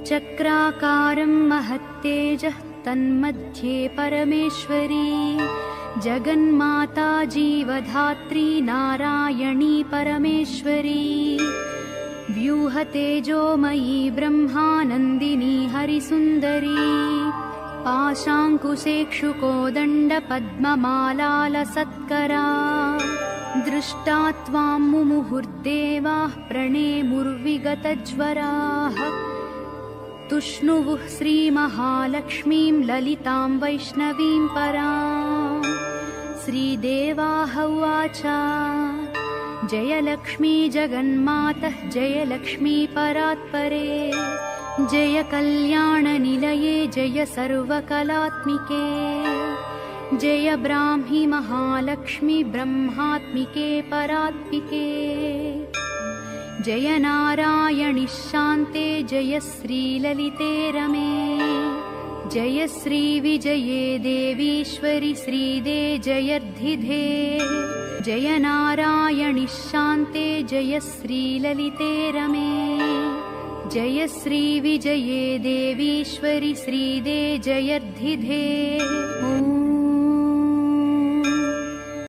चक्राकारं महत्तेजः तन्मध्ये परमेश्वरी जगन्माता जीवधात्री नारायणी परमेश्वरी व्यूहतेजोमयी ब्रह्मानन्दिनी हरिसुन्दरी पाशाङ्कुशेक्षुकोदण्डपद्ममालालसत्करा दृष्टा त्वां मुमुहुर्देवाः प्रणेमुर्विगतज्वराः तुष्णुवुः श्रीमहालक्ष्मीं ललितां वैष्णवीं परां श्रीदेवाः उवाच जयलक्ष्मी जगन्मातः जयलक्ष्मी परात्परे जय कल्याणनिलये जय सर्वकलात्मिके जय ब्राह्मी महालक्ष्मी ब्रह्मात्मिके परात्मिके जय नारायणि शान्ते जय श्रीललिते रमे जय श्रीविजये देवीश्वरि श्रीदे जयर्धिधे जय नारायणि शान्ते जय श्रीललिते रमे जय श्रीविजये देवीश्वरि श्रीदे जयर्धिधे।